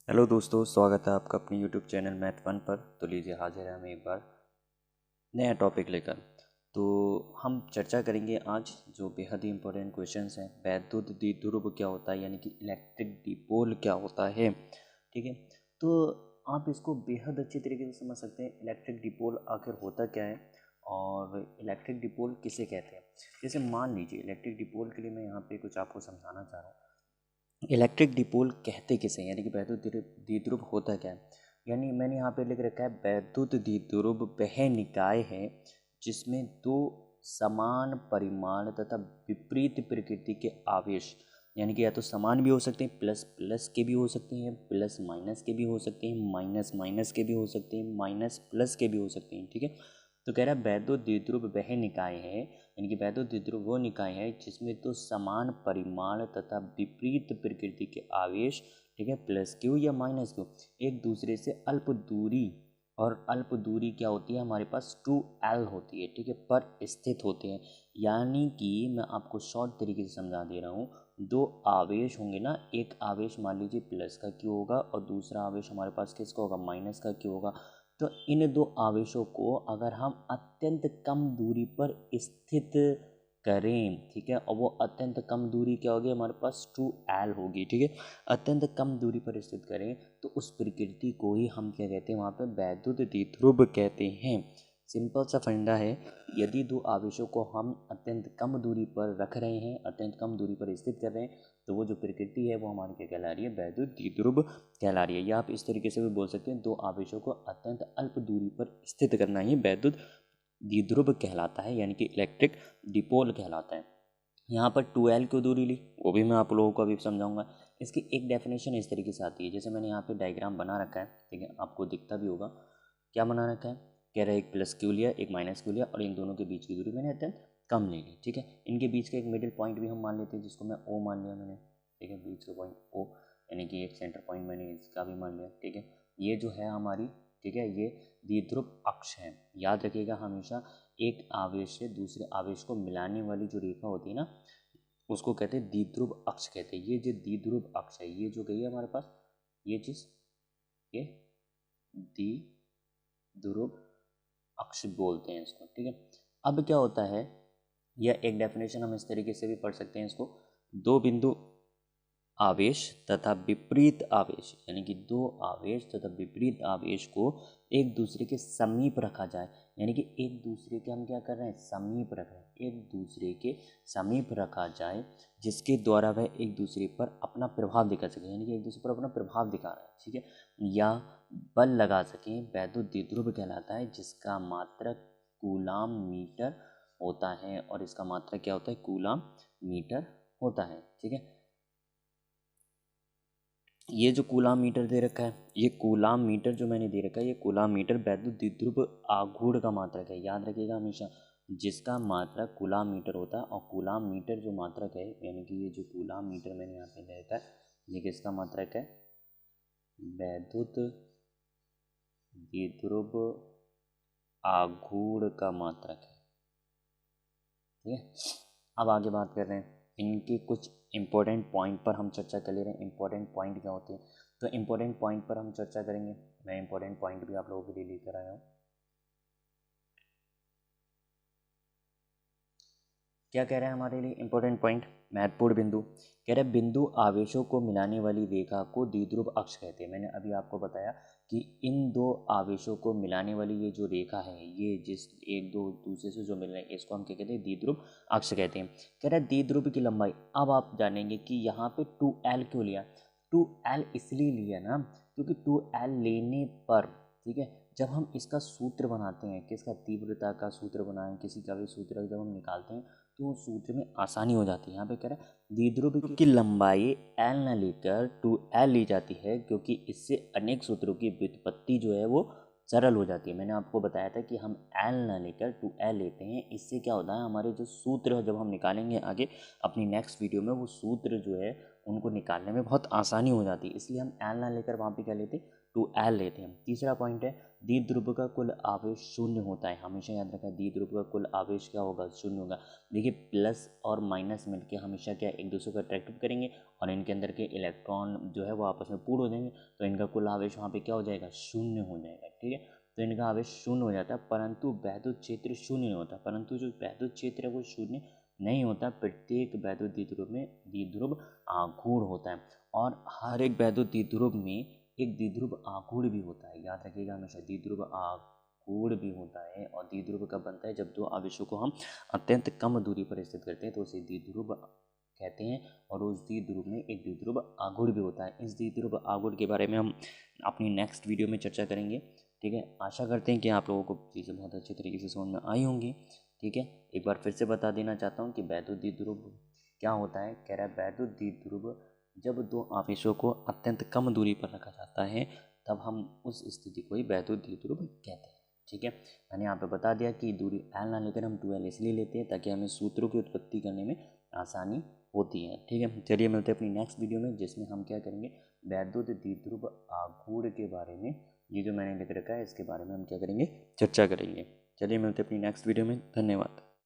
Hello दोस्तों, स्वागत है आपका अपने यूट्यूब चैनल मैथ वन पर। तो लीजिए, हाजिर है हम एक बार नया टॉपिक लेकर। तो हम चर्चा करेंगे आज जो बेहद ही इंपॉर्टेंट क्वेश्चंस हैं। वैद्युत द्विध्रुव क्या होता है, यानी कि इलेक्ट्रिक डिपोल क्या होता है। ठीक है, तो आप इसको बेहद अच्छी तरीके से समझ सकते हैं। इलेक्ट्रिक डिपोल आखिर होता क्या है और इलेक्ट्रिक डिपोल किसे कहते हैं। जैसे मान लीजिए, इलेक्ट्रिक डिपोल के लिए मैं यहाँ पे कुछ आपको समझाना चाह रहा हूँ। इलेक्ट्रिक डिपोल कहते किसे, यानी कि वैद्युत द्विध्रुव होता क्या है। यानी मैंने यहाँ पे लिख रखा है, वैद्युत द्विध्रुव वह निकाय है जिसमें दो समान परिमाण तथा विपरीत प्रकृति के आवेश, यानी कि या तो समान भी हो सकते हैं, प्लस प्लस के भी हो सकते हैं, प्लस माइनस के भी हो सकते हैं, माइनस माइनस के भी हो सकते हैं, माइनस प्लस के भी हो सकते हैं। ठीक है, तो कह रहा है वैद्युत द्विध्रुव वह निकाय है, यानी कि वैद्युत द्विध्रुव वो निकाय है जिसमें तो समान परिमाण तथा विपरीत प्रकृति के आवेश, ठीक है, प्लस क्यू या माइनस क्यू, एक दूसरे से अल्प दूरी, और अल्प दूरी क्या होती है हमारे पास 2L होती है, ठीक है, पर स्थित होते हैं। यानी कि मैं आपको शॉर्ट तरीके से समझा दे रहा हूँ। दो आवेश होंगे ना, एक आवेश मान लीजिए प्लस का क्यू होगा और दूसरा आवेश हमारे पास किसका होगा, माइनस का क्यू होगा। तो इन दो आवेशों को अगर हम अत्यंत कम दूरी पर स्थित करें, ठीक है, और वो अत्यंत कम दूरी क्या होगी हमारे पास 2L होगी। ठीक है, अत्यंत कम दूरी पर स्थित करें तो उस प्रकृति को ही हम क्या कहते हैं, वहाँ पे वैद्युत द्विध्रुव कहते हैं। सिंपल सा फंडा है। यदि दो आवेशों को हम अत्यंत कम दूरी पर रख रहे हैं, अत्यंत कम दूरी पर स्थित कर रहे हैं, तो वो जो प्रकृति है वो हमारी क्या कहला रही है, वैद्युत द्विध्रुव कहला रही है। या आप इस तरीके से भी बोल सकते हैं, दो आवेशों को अत्यंत अल्प दूरी पर स्थित करना ही वैद्युत द्विध्रुव कहलाता है, यानी कि इलेक्ट्रिक डिपोल कहलाता है। यहाँ पर 2L क्यों दूरी ली, वो भी मैं आप लोगों को अभी समझाऊंगा। इसकी एक डेफिनेशन इस तरीके से आती है, जैसे मैंने यहाँ पे डायग्राम बना रखा है, ठीक है, आपको दिखता भी होगा। क्या बना रखा है, कह रहा है एक प्लस क्यू लिया, एक माइनस क्यू लिया, और इन दोनों के बीच की दूरी मैंने अत्यंत कम ले ली। ठीक है, इनके बीच का एक मिडिल पॉइंट भी हम मान लेते हैं, जिसको मैं O मान लिया मैंने। ठीक है, बीच का पॉइंट O, यानी कि एक सेंटर पॉइंट मैंने इसका भी मान लिया। ठीक है, ये जो है हमारी, ठीक है, ये द्विध्रुव अक्ष है। याद रखिएगा हमेशा, एक आवेश से दूसरे आवेश को मिलाने वाली जो रेखा होती है ना, उसको कहते हैं द्विध्रुव अक्ष कहते हैं। ये जो द्विध्रुव अक्ष है, ये जो गई है हमारे पास, ये चीज़, ये द्विध्रुव अक्ष बोलते हैं इसको। ठीक है, अब क्या होता है, यह एक डेफिनेशन हम इस तरीके से भी पढ़ सकते हैं इसको, दो बिंदु आवेश तथा विपरीत आवेश, यानी कि दो आवेश तथा विपरीत आवेश को एक दूसरे के समीप रखा जाए, यानी कि एक दूसरे के हम क्या कर रहे हैं, समीप रख रहे हैं, एक दूसरे के समीप रखा जाए, जिसके द्वारा वह एक दूसरे पर अपना प्रभाव दिखा सके, यानी कि एक दूसरे पर अपना प्रभाव दिखा रहे हैं, ठीक है, या बल लगा सकें, वैद्युत द्विध्रुव कहलाता है, जिसका मात्रक कूलाम मीटर होता है, और इसका मात्रक क्या होता है, कूलाम मीटर होता है। ठीक है, ये जो कूलाम मीटर दे रखा है, ये कूलाम मीटर जो मैंने दे रखा है, ये कूलाम मीटर वैद्युत द्विध्रुव आघूर्ण का मात्रक है। याद रखिएगा हमेशा, जिसका मात्रक कूलाम मीटर होता है, और कूलाम मीटर जो मात्रक है, यानी कि ये जो कूलाम मीटर मैंने यहाँ पे दे रखा है, ये किसका मात्रक है, वैद्युत द्विध्रुव आघूर्ण का मात्रक है। ठीक है, अब आगे बात कर रहे हैं, इनके कुछ इंपॉर्टेंट पॉइंट पर हम चर्चा कर ले रहे हैं। इंपॉर्टेंट पॉइंट क्या होते हैं, तो इंपॉर्टेंट पॉइंट पर हम चर्चा करेंगे। मैं इंपॉर्टेंट पॉइंट भी आप लोगों के लिए लेकर आया हूँ। क्या कह रहे हैं हमारे लिए इंपॉर्टेंट पॉइंट, महत्वपूर्ण बिंदु, कह रहे हैं बिंदु आवेशों को मिलाने वाली रेखा को द्विध्रुव अक्ष कहते हैं। मैंने अभी आपको बताया कि इन दो आवेशों को मिलाने वाली ये जो रेखा है, ये जिस एक दो दूसरे से जो मिल रहे हैं, इसको हम क्या कहते हैं, द्विध्रुव अक्ष कहते हैं। कह रहा है द्विध्रुव की लंबाई, अब आप जानेंगे कि यहाँ पे 2L क्यों लिया। 2L इसलिए लिया ना, क्योंकि 2L लेने पर, ठीक है, जब हम इसका सूत्र बनाते हैं, किसका, तीव्रता का सूत्र बनाएं, किसी का भी सूत्र जब हम निकालते हैं, तो उस सूत्र में आसानी हो जाती है। यहाँ पे कह रहा है द्विध्रुव की लंबाई L न लेकर 2L ली जाती है, क्योंकि इससे अनेक सूत्रों की व्युत्पत्ति जो है वो सरल हो जाती है। मैंने आपको बताया था कि हम L न लेकर 2L लेते हैं, इससे क्या होता है, हमारे जो सूत्र जब हम निकालेंगे आगे अपनी नेक्स्ट वीडियो में, वो सूत्र जो है उनको निकालने में बहुत आसानी हो जाती है, इसलिए हम L ना लेकर वहाँ पे क्या लेते हैं, 2L लेते हैं। तीसरा पॉइंट है, द्विध्रुव का कुल आवेश शून्य होता है। हमेशा याद रखा, द्विध्रुव का कुल आवेश क्या होगा, शून्य होगा। देखिए प्लस और माइनस मिलके हमेशा क्या एक दूसरे को अट्रैक्टिव करेंगे और इनके अंदर के इलेक्ट्रॉन जो है वो आपस में पूर्ण हो जाएंगे, तो इनका कुल आवेश वहाँ पे क्या हो जाएगा, शून्य हो जाएगा। ठीक है, तो इनका आवेश शून्य हो जाता है, परंतु वैद्युत क्षेत्र शून्य नहीं होता। परंतु जो वैद्युत क्षेत्र है वो शून्य नहीं होता। प्रत्येक वैद्युत द्विध्रुव में द्विध्रुव आघूर्ण होता है और हर एक वैद्युत द्विध्रुव में एक द्विध्रुव आघूर्ण भी होता है। याद रखिएगा हमेशा, द्विध्रुव आघूर्ण भी होता है। और द्विध्रुव कब बनता है, जब दो आवेशों को हम अत्यंत कम दूरी पर स्थित करते हैं तो उसे द्विध्रुव कहते हैं। और उस द्विध्रुव में एक द्विध्रुव आघूर्ण भी होता है। इस द्विध्रुव आघूर्ण के बारे में हम अपनी नेक्स्ट वीडियो में चर्चा करेंगे। ठीक है, आशा करते हैं कि आप लोगों को चीज़ें बहुत अच्छी तरीके से समझ में आई होंगी। ठीक है, एक बार फिर से बता देना चाहता हूँ कि वैद्युत द्विध्रुव क्या होता है। कह रहा है वैद्युत द्विध्रुव जब दो आवेशों को अत्यंत कम दूरी पर रखा जाता है तब हम उस स्थिति को ही वैद्युत द्विध्रुव कहते हैं। ठीक है, मैंने यहाँ पे बता दिया कि दूरी L ना लेकर हम 2L इसलिए लेते हैं ताकि हमें सूत्रों की उत्पत्ति करने में आसानी होती है। ठीक है, चलिए मिलते हैं अपनी नेक्स्ट वीडियो में, जिसमें हम क्या करेंगे, वैद्युत द्विध्रुव आघूर्ण के बारे में, ये जो मैंने लिख रखा है इसके बारे में हम क्या करेंगे, चर्चा करेंगे। चलिए मिलते हैं अपनी नेक्स्ट वीडियो में। धन्यवाद।